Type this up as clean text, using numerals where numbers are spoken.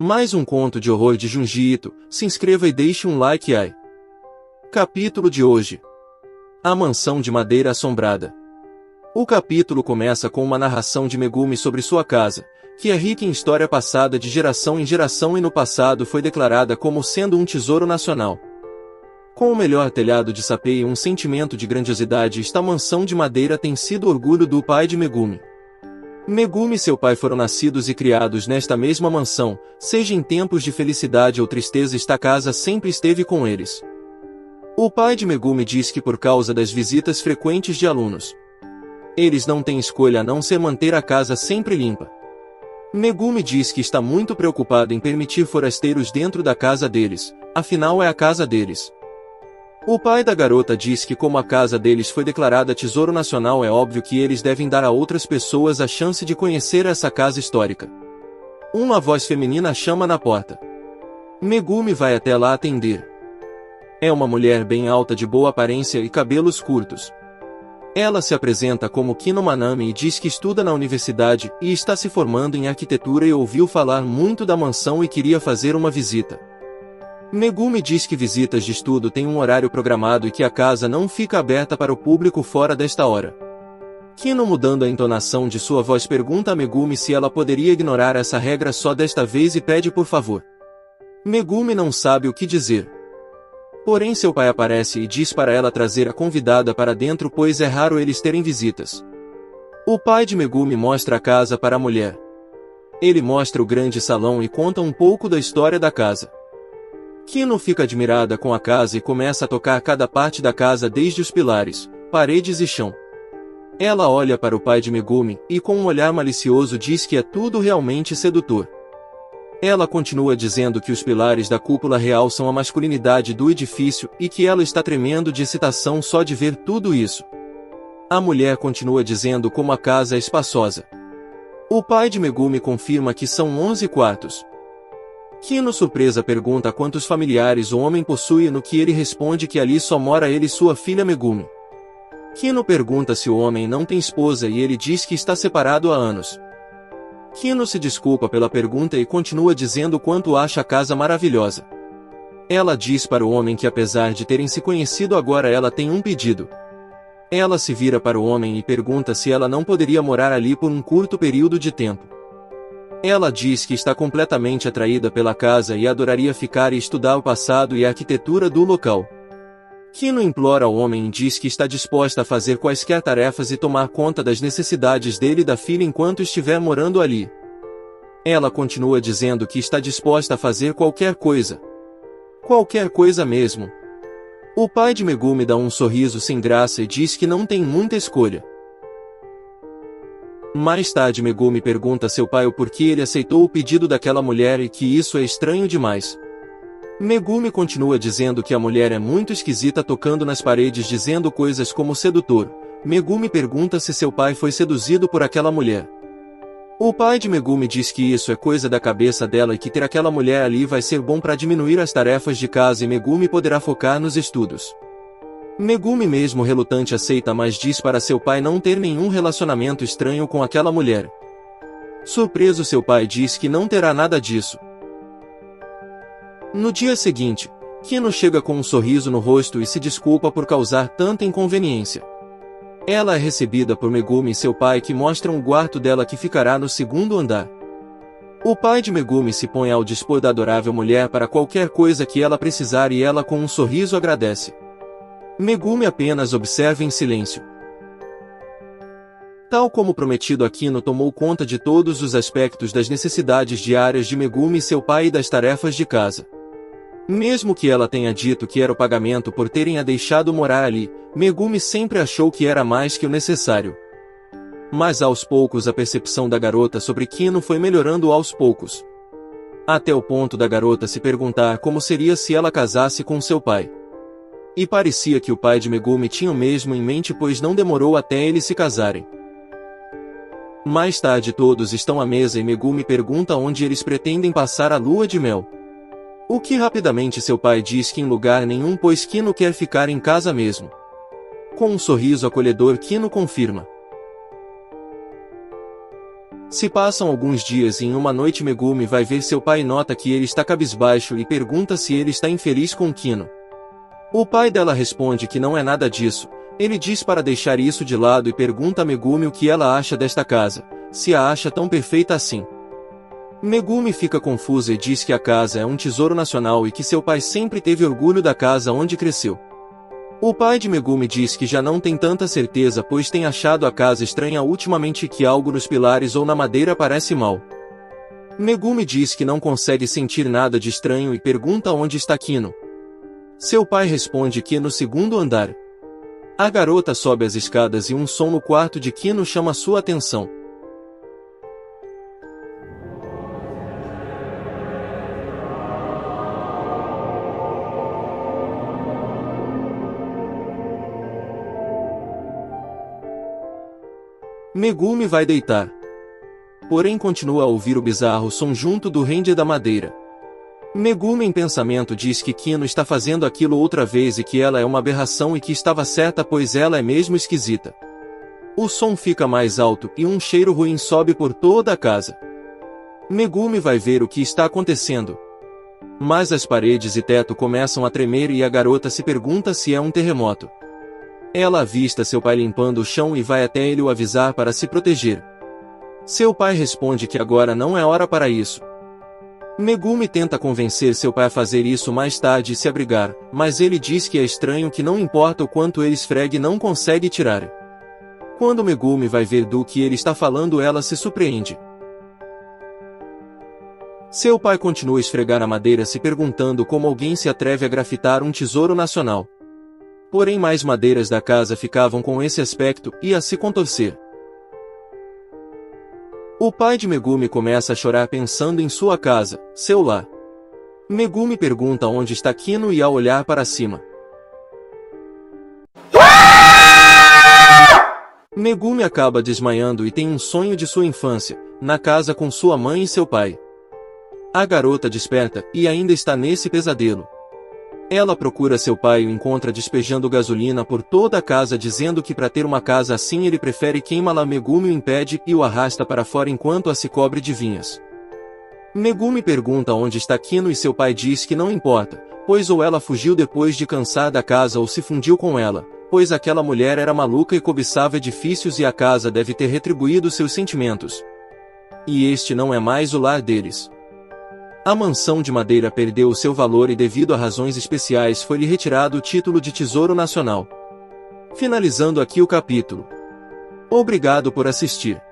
Mais um conto de horror de Junji Ito. Se inscreva e deixe um like aí. Capítulo de hoje. A Mansão de Madeira Assombrada. O capítulo começa com uma narração de Megumi sobre sua casa, que é rica em história passada de geração em geração e no passado foi declarada como sendo um tesouro nacional. Com o melhor telhado de sapê e um sentimento de grandiosidade, esta mansão de madeira tem sido orgulho do pai de Megumi. Megumi e seu pai foram nascidos e criados nesta mesma mansão, seja em tempos de felicidade ou tristeza, esta casa sempre esteve com eles. O pai de Megumi diz que por causa das visitas frequentes de alunos, eles não têm escolha a não ser manter a casa sempre limpa. Megumi diz que está muito preocupado em permitir forasteiros dentro da casa deles, afinal é a casa deles. O pai da garota diz que como a casa deles foi declarada tesouro nacional, é óbvio que eles devem dar a outras pessoas a chance de conhecer essa casa histórica. Uma voz feminina chama na porta. Megumi vai até lá atender. É uma mulher bem alta de boa aparência e cabelos curtos. Ela se apresenta como Kino Manami e diz que estuda na universidade e está se formando em arquitetura e ouviu falar muito da mansão e queria fazer uma visita. Megumi diz que visitas de estudo têm um horário programado e que a casa não fica aberta para o público fora desta hora. Kino, mudando a entonação de sua voz, pergunta a Megumi se ela poderia ignorar essa regra só desta vez e pede por favor. Megumi não sabe o que dizer. Porém seu pai aparece e diz para ela trazer a convidada para dentro, pois é raro eles terem visitas. O pai de Megumi mostra a casa para a mulher. Ele mostra o grande salão e conta um pouco da história da casa. Kino fica admirada com a casa e começa a tocar cada parte da casa, desde os pilares, paredes e chão. Ela olha para o pai de Megumi e com um olhar malicioso diz que é tudo realmente sedutor. Ela continua dizendo que os pilares da cúpula real são a masculinidade do edifício e que ela está tremendo de excitação só de ver tudo isso. A mulher continua dizendo como a casa é espaçosa. O pai de Megumi confirma que são 11 quartos. Kino, surpresa, pergunta quantos familiares o homem possui, no que ele responde que ali só mora ele e sua filha Megumi. Kino pergunta se o homem não tem esposa e ele diz que está separado há anos. Kino se desculpa pela pergunta e continua dizendo quanto acha a casa maravilhosa. Ela diz para o homem que apesar de terem se conhecido agora, ela tem um pedido. Ela se vira para o homem e pergunta se ela não poderia morar ali por um curto período de tempo. Ela diz que está completamente atraída pela casa e adoraria ficar e estudar o passado e a arquitetura do local. Kino implora ao homem e diz que está disposta a fazer quaisquer tarefas e tomar conta das necessidades dele e da filha enquanto estiver morando ali. Ela continua dizendo que está disposta a fazer qualquer coisa. Qualquer coisa mesmo. O pai de Megumi dá um sorriso sem graça e diz que não tem muita escolha. Mais tarde Megumi pergunta a seu pai o porquê ele aceitou o pedido daquela mulher e que isso é estranho demais. Megumi continua dizendo que a mulher é muito esquisita, tocando nas paredes dizendo coisas como sedutor. Megumi pergunta se seu pai foi seduzido por aquela mulher. O pai de Megumi diz que isso é coisa da cabeça dela e que ter aquela mulher ali vai ser bom para diminuir as tarefas de casa e Megumi poderá focar nos estudos. Megumi, mesmo relutante, aceita, mas diz para seu pai não ter nenhum relacionamento estranho com aquela mulher. Surpreso, seu pai diz que não terá nada disso. No dia seguinte, Kino chega com um sorriso no rosto e se desculpa por causar tanta inconveniência. Ela é recebida por Megumi e seu pai, que mostram o quarto dela que ficará no segundo andar. O pai de Megumi se põe ao dispor da adorável mulher para qualquer coisa que ela precisar e ela com um sorriso agradece. Megumi apenas observa em silêncio. Tal como prometido, Kino tomou conta de todos os aspectos das necessidades diárias de Megumi e seu pai e das tarefas de casa. Mesmo que ela tenha dito que era o pagamento por terem a deixado morar ali, Megumi sempre achou que era mais que o necessário. Mas aos poucos a percepção da garota sobre Kino foi melhorando aos poucos. Até o ponto da garota se perguntar como seria se ela casasse com seu pai. E parecia que o pai de Megumi tinha o mesmo em mente, pois não demorou até eles se casarem. Mais tarde todos estão à mesa e Megumi pergunta onde eles pretendem passar a lua de mel. O que rapidamente seu pai diz que em lugar nenhum, pois Kino quer ficar em casa mesmo. Com um sorriso acolhedor, Kino confirma. Se passam alguns dias e em uma noite Megumi vai ver seu pai e nota que ele está cabisbaixo e pergunta se ele está infeliz com Kino. O pai dela responde que não é nada disso. Ele diz para deixar isso de lado e pergunta a Megumi o que ela acha desta casa, se a acha tão perfeita assim. Megumi fica confusa e diz que a casa é um tesouro nacional e que seu pai sempre teve orgulho da casa onde cresceu. O pai de Megumi diz que já não tem tanta certeza pois tem achado a casa estranha ultimamente e que algo nos pilares ou na madeira parece mal. Megumi diz que não consegue sentir nada de estranho e pergunta onde está Kino. Seu pai responde que no segundo andar. A garota sobe as escadas e um som no quarto de Kino chama sua atenção. Megumi vai deitar. Porém continua a ouvir o bizarro som junto do rende da madeira. Megumi em pensamento diz que Kino está fazendo aquilo outra vez e que ela é uma aberração e que estava certa pois ela é mesmo esquisita. O som fica mais alto e um cheiro ruim sobe por toda a casa. Megumi vai ver o que está acontecendo. Mas as paredes e teto começam a tremer e a garota se pergunta se é um terremoto. Ela avista seu pai limpando o chão e vai até ele o avisar para se proteger. Seu pai responde que agora não é hora para isso. Megumi tenta convencer seu pai a fazer isso mais tarde e se abrigar, mas ele diz que é estranho que não importa o quanto ele esfregue não consegue tirar. Quando Megumi vai ver do que ele está falando ela se surpreende. Seu pai continua a esfregar a madeira se perguntando como alguém se atreve a grafitar um tesouro nacional. Porém mais madeiras da casa ficavam com esse aspecto e a se contorcer. O pai de Megumi começa a chorar pensando em sua casa, seu lar. Megumi pergunta onde está Kino e ao olhar para cima. Megumi acaba desmaiando e tem um sonho de sua infância, na casa com sua mãe e seu pai. A garota desperta e ainda está nesse pesadelo. Ela procura seu pai e o encontra despejando gasolina por toda a casa dizendo que para ter uma casa assim ele prefere queimá-la. Megumi o impede e o arrasta para fora enquanto a se cobre de vinhas. Megumi pergunta onde está Kino e seu pai diz que não importa, pois ou ela fugiu depois de cansar da casa ou se fundiu com ela, pois aquela mulher era maluca e cobiçava edifícios e a casa deve ter retribuído seus sentimentos. E este não é mais o lar deles. A mansão de madeira perdeu o seu valor e devido a razões especiais foi-lhe retirado o título de Tesouro Nacional. Finalizando aqui o capítulo. Obrigado por assistir.